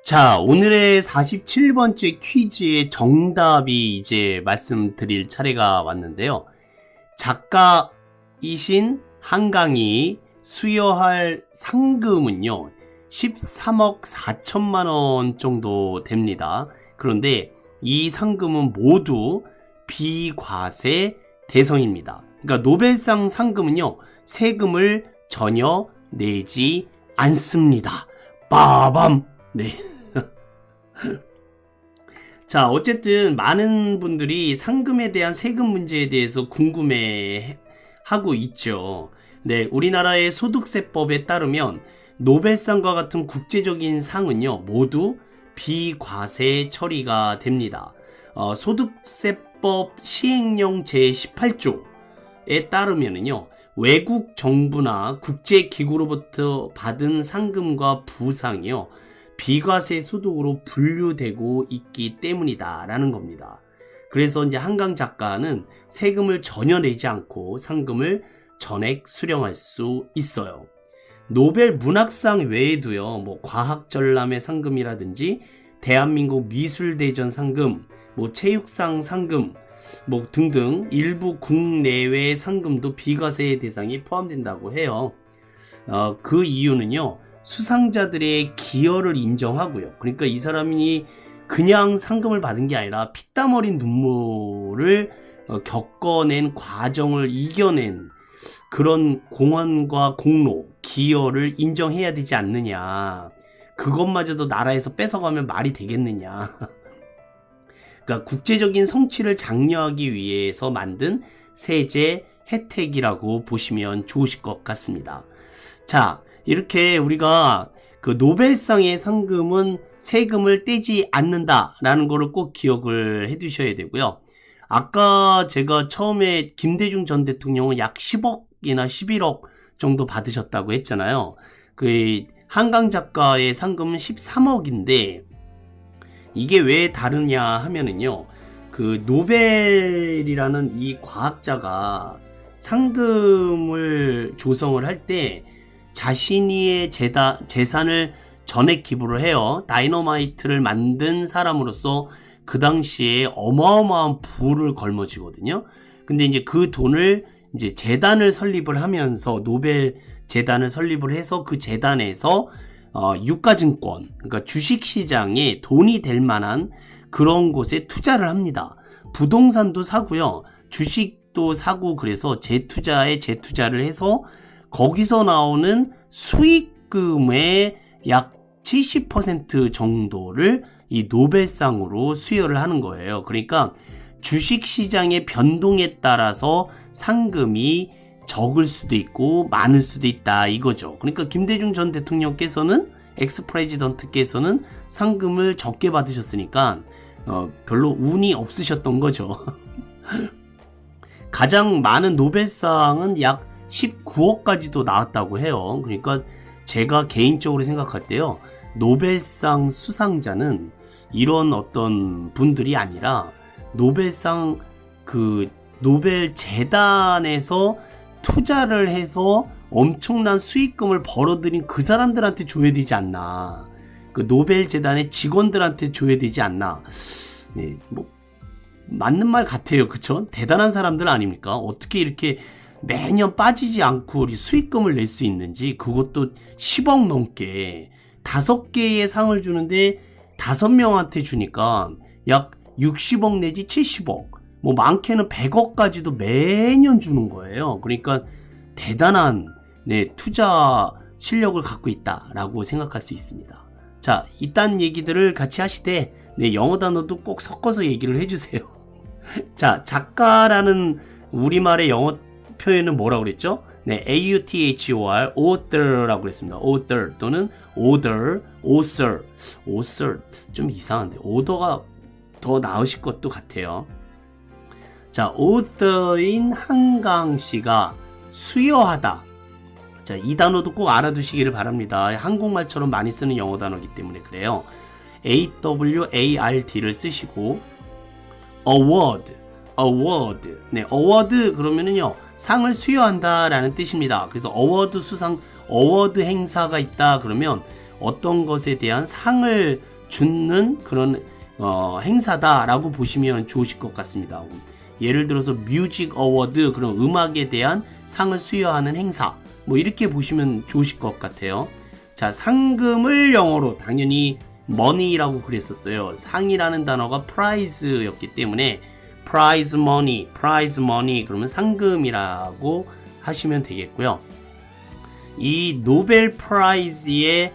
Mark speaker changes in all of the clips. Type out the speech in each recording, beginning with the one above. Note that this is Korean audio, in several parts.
Speaker 1: 자, 오늘의 47번째 퀴즈의 정답이 이제 말씀드릴 차례가 왔는데요. 작가이신 한강이 수여할 상금은요, 13억 4천만 원 정도 됩니다. 그런데 이 상금은 모두 비과세 대상입니다. 그러니까 노벨상 상금은요, 세금을 전혀 내지 않습니다. 빠밤! 네. 자, 어쨌든 많은 분들이 상금에 대한 세금 문제에 대해서 궁금해 하고 있죠. 네, 우리나라의 소득세법에 따르면 노벨상과 같은 국제적인 상은요, 모두 비과세 처리가 됩니다. 소득세법 시행령 제18조에 따르면요, 외국 정부나 국제기구로부터 받은 상금과 부상이요, 비과세 소득으로 분류되고 있기 때문이다 라는 겁니다. 그래서 이제 한강 작가는 세금을 전혀 내지 않고 상금을 전액 수령할 수 있어요. 노벨 문학상 외에도요, 과학전람회 상금이라든지 대한민국 미술대전 상금, 체육상 상금, 등등 일부 국내외 상금도 비과세 대상이 포함된다고 해요. 그 이유는요, 수상자들의 기여를 인정하고요. 그러니까 이 사람이 그냥 상금을 받은 게 아니라 피땀 어린 눈물을 겪어낸 과정을 이겨낸 그런 공헌과 공로, 기여를 인정해야 되지 않느냐. 그것마저도 나라에서 뺏어가면 말이 되겠느냐. 그러니까 국제적인 성취를 장려하기 위해서 만든 세제 혜택이라고 보시면 좋으실 것 같습니다. 자, 이렇게 우리가 그 노벨상의 상금은 세금을 떼지 않는다라는 거를 꼭 기억을 해 두셔야 되고요. 아까 제가 처음에 김대중 전 대통령은 약 10억이나 11억 정도 받으셨다고 했잖아요. 그 한강 작가의 상금은 13억인데 이게 왜 다르냐 하면은요, 그 노벨이라는 이 과학자가 상금을 조성을 할 때 자신의 재산을 전액 기부를 해요. 다이너마이트를 만든 사람으로서 그 당시에 어마어마한 부를 걸머쥐거든요. 근데 이제 그 돈을 이제 재단을 설립을 하면서 노벨 재단을 설립을 해서 그 재단에서 유가증권, 그러니까 주식시장에 돈이 될 만한 그런 곳에 투자를 합니다. 부동산도 사고요, 주식도 사고, 그래서 재투자를 해서 거기서 나오는 수익금의 약 70% 정도를 이 노벨상으로 수여를 하는 거예요. 그러니까 주식시장의 변동에 따라서 상금이 적을 수도 있고 많을 수도 있다 이거죠. 그러니까 김대중 전 대통령께서는, 엑스프레지던트께서는 상금을 적게 받으셨으니까 별로 운이 없으셨던 거죠. 가장 많은 노벨상은 약 19억까지도 나왔다고 해요. 그러니까 제가 개인적으로 생각할 때요, 노벨상 수상자는 이런 어떤 분들이 아니라 노벨상 그 노벨 재단에서 투자를 해서 엄청난 수익금을 벌어들인 그 사람들한테 줘야 되지 않나. 그 노벨 재단의 직원들한테 줘야 되지 않나. 네, 맞는 말 같아요. 그쵸? 대단한 사람들 아닙니까? 어떻게 이렇게 매년 빠지지 않고 수익금을 낼 수 있는지, 그것도 10억 넘게 5개의 상을 주는데 5명한테 주니까 약 60억 내지 70억, 많게는 100억까지도 매년 주는 거예요. 그러니까 대단한 투자 실력을 갖고 있다라고 생각할 수 있습니다. 자, 이딴 얘기들을 같이 하시되 영어 단어도 꼭 섞어서 얘기를 해주세요. 자, 작가라는 우리말의 영어 표현은 뭐라고 그랬죠? author, author라고 그랬습니다. author 또는 author. 좀 이상한데 author가 더 나으실 것도 같아요. 자, author인 한강 씨가 수여하다. 자, 이 단어도 꼭 알아두시기를 바랍니다. 한국말처럼 많이 쓰는 영어 단어이기 때문에 그래요. award를 쓰시고 award. award 그러면은요, 상을 수여한다 라는 뜻입니다. 그래서 어워드 행사가 있다 그러면 어떤 것에 대한 상을 주는 그런 행사다라고 보시면 좋으실 것 같습니다. 예를 들어서 뮤직 어워드, 그런 음악에 대한 상을 수여하는 행사, 뭐 이렇게 보시면 좋으실 것 같아요. 자, 상금을 영어로 당연히 money라고 그랬었어요. 상이라는 단어가 prize였기 때문에 prize money 그러면 상금이라고 하시면 되겠고요. 이 노벨 프라이즈의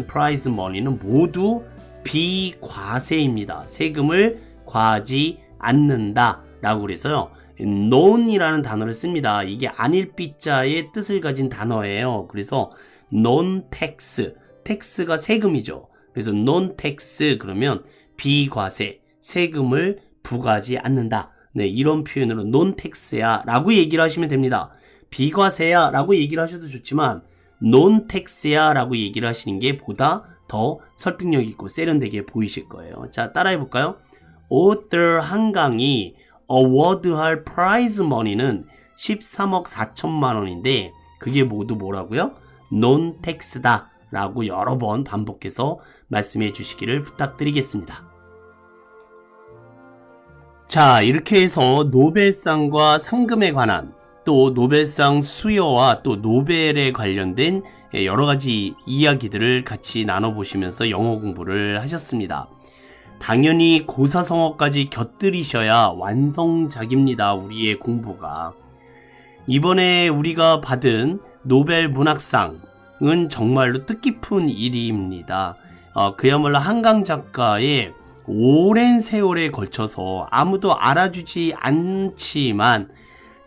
Speaker 1: prize money는 모두 비과세입니다. 세금을 과하지 않는다 라고 그래서요, non이라는 단어를 씁니다. 이게 안일비자의 뜻을 가진 단어예요. 그래서 non-tax, tax가 세금이죠. 그래서 non-tax 그러면 비과세, 세금을 부과하지 않는다. 네, 이런 표현으로 non-tax야 라고 얘기를 하시면 됩니다. 비과세야 라고 얘기를 하셔도 좋지만 non-tax야 라고 얘기를 하시는 게 보다 더 설득력 있고 세련되게 보이실 거예요. 자, 따라해 볼까요? author 한강이 어워드할 프라이즈 머니는 13억 4천만 원인데 그게 모두 뭐라고요? non-tax다 라고 여러 번 반복해서 말씀해 주시기를 부탁드리겠습니다. 자, 이렇게 해서 노벨상과 상금에 관한, 또 노벨상 수여와 또 노벨에 관련된 여러 가지 이야기들을 같이 나눠보시면서 영어 공부를 하셨습니다. 당연히 고사성어까지 곁들이셔야 완성작입니다. 우리의 공부가. 이번에 우리가 받은 노벨 문학상은 정말로 뜻깊은 일입니다. 그야말로 한강 작가의 오랜 세월에 걸쳐서 아무도 알아주지 않지만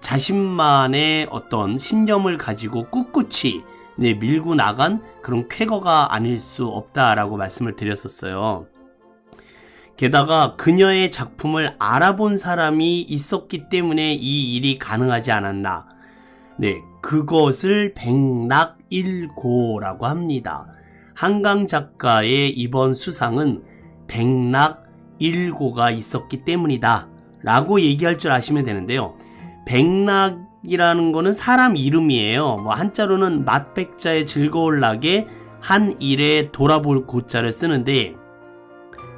Speaker 1: 자신만의 어떤 신념을 가지고 꿋꿋이 밀고 나간 그런 쾌거가 아닐 수 없다라고 말씀을 드렸었어요. 게다가 그녀의 작품을 알아본 사람이 있었기 때문에 이 일이 가능하지 않았나. 네, 그것을 백락일고라고 합니다. 한강 작가의 이번 수상은 백락일고가 있었기 때문이다 라고 얘기할 줄 아시면 되는데요. 백락이라는 거는 사람 이름이에요. 뭐 한자로는 맛백자의 즐거울 낙에 한 일에 돌아볼 고자를 쓰는데,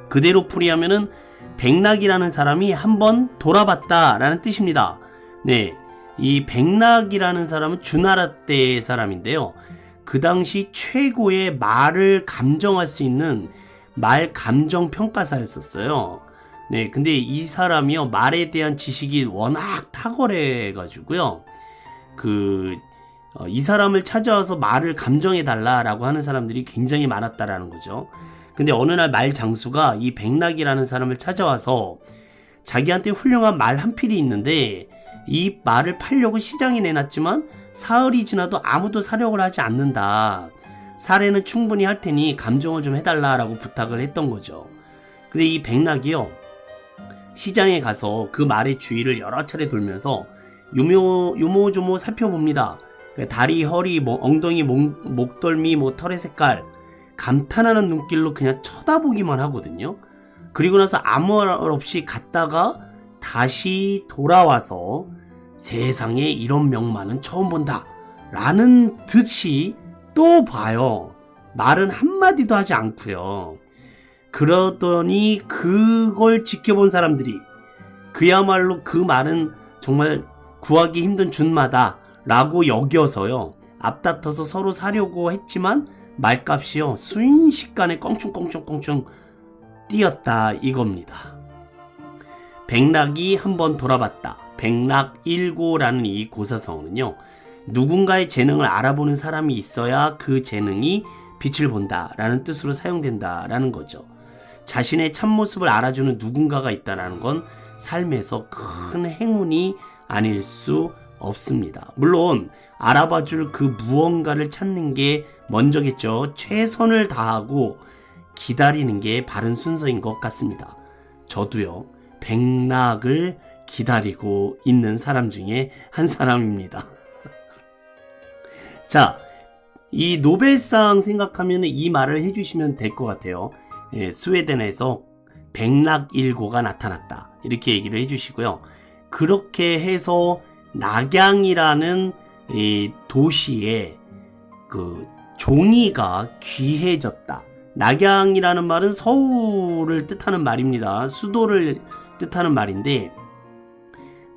Speaker 1: 그대로 풀이하면은 백락이라는 사람이 한번 돌아봤다 라는 뜻입니다. 네, 이 백락이라는 사람은 주나라 때의 사람인데요. 그 당시 최고의 말을 감정할 수 있는 말 감정 평가사였었어요. 네, 근데 이 사람이요, 말에 대한 지식이 워낙 탁월해 가지고요, 이 사람을 찾아와서 말을 감정해 달라라고 하는 사람들이 굉장히 많았다라는 거죠. 근데 어느 날 말 장수가 이 백락이라는 사람을 찾아와서 자기한테 훌륭한 말 한 필이 있는데 이 말을 팔려고 시장에 내놨지만 사흘이 지나도 아무도 사려고 하지 않는다. 사례는 충분히 할 테니 감정을 좀 해달라라고 부탁을 했던 거죠. 근데 이 백락이요, 시장에 가서 그 말의 주위를 여러 차례 돌면서 요모조모 살펴봅니다. 다리, 허리, 엉덩이, 목덜미, 털의 색깔, 감탄하는 눈길로 그냥 쳐다보기만 하거든요. 그리고 나서 아무 말 없이 갔다가 다시 돌아와서 세상에 이런 명만은 처음 본다 라는 듯이 또 봐요. 말은 한마디도 하지 않고요. 그러더니 그걸 지켜본 사람들이 그야말로 그 말은 정말 구하기 힘든 준마다 라고 여겨서요, 앞다퉈서 서로 사려고 했지만 말값이요 순식간에 껑충 뛰었다 이겁니다. 백락이 한번 돌아봤다. 백락일고라는 이 고사성어는요, 누군가의 재능을 알아보는 사람이 있어야 그 재능이 빛을 본다 라는 뜻으로 사용된다 라는 거죠. 자신의 참모습을 알아주는 누군가가 있다는 건 삶에서 큰 행운이 아닐 수 없습니다. 물론 알아봐줄 그 무언가를 찾는 게 먼저겠죠. 최선을 다하고 기다리는 게 바른 순서인 것 같습니다. 저도요, 백락을 기다리고 있는 사람 중에 한 사람입니다. 자, 이 노벨상 생각하면 이 말을 해주시면 될 것 같아요. 예, 스웨덴에서 백락일고가 나타났다 이렇게 얘기를 해주시고요. 그렇게 해서 낙양이라는 이 도시에 그 종이가 귀해졌다, 낙양이라는 말은 서울을 뜻하는 말입니다. 수도를 뜻하는 말인데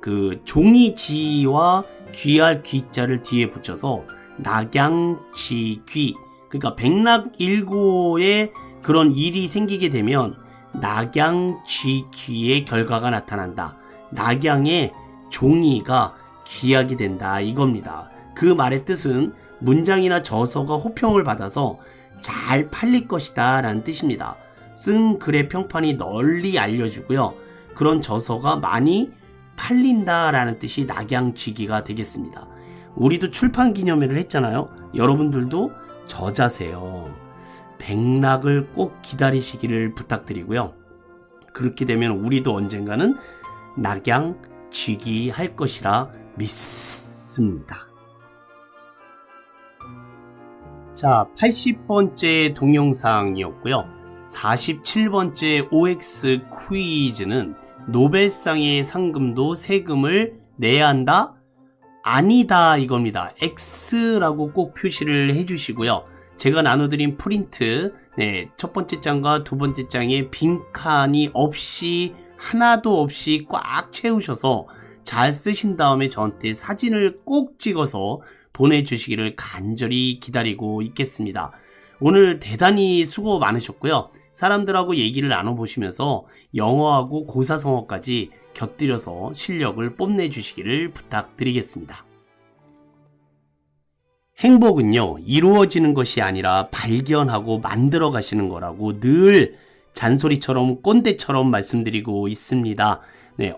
Speaker 1: 그 종이지와 귀할 귀자를 뒤에 붙여서 낙양지귀, 그러니까 백락일고에 그런 일이 생기게 되면 낙양쥐귀의 결과가 나타난다. 낙양의 종이가 귀하게 된다 이겁니다. 그 말의 뜻은 문장이나 저서가 호평을 받아서 잘 팔릴 것이다 라는 뜻입니다. 쓴 글의 평판이 널리 알려지고요. 그런 저서가 많이 팔린다 라는 뜻이 낙양쥐귀가 되겠습니다. 우리도 출판 기념회를 했잖아요. 여러분들도 저자세요. 백락을 꼭 기다리시기를 부탁드리고요. 그렇게 되면 우리도 언젠가는 낙양쥐귀 할 것이라 믿습니다. 자, 80번째 동영상이었고요. 47번째 OX 퀴즈는 노벨상의 상금도 세금을 내야 한다? 아니다 이겁니다. X라고 꼭 표시를 해주시고요. 제가 나눠드린 프린트, 첫 번째 장과 두 번째 장에 빈칸이 없이 하나도 없이 꽉 채우셔서 잘 쓰신 다음에 저한테 사진을 꼭 찍어서 보내주시기를 간절히 기다리고 있겠습니다. 오늘 대단히 수고 많으셨고요. 사람들하고 얘기를 나눠보시면서 영어하고 고사성어까지 곁들여서 실력을 뽐내주시기를 부탁드리겠습니다. 행복은요, 이루어지는 것이 아니라 발견하고 만들어 가시는 거라고 늘 잔소리처럼 꼰대처럼 말씀드리고 있습니다.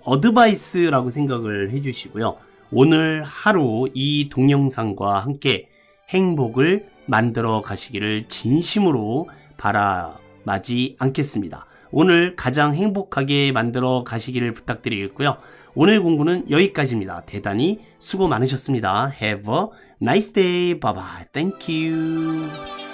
Speaker 1: 어드바이스라고 생각을 해주시고요. 오늘 하루 이 동영상과 함께 행복을 만들어 가시기를 진심으로 바라마지 않겠습니다. 오늘 가장 행복하게 만들어 가시기를 부탁드리겠고요. 오늘 공부는 여기까지입니다. 대단히 수고 많으셨습니다. Have a nice day. Bye bye. Thank you.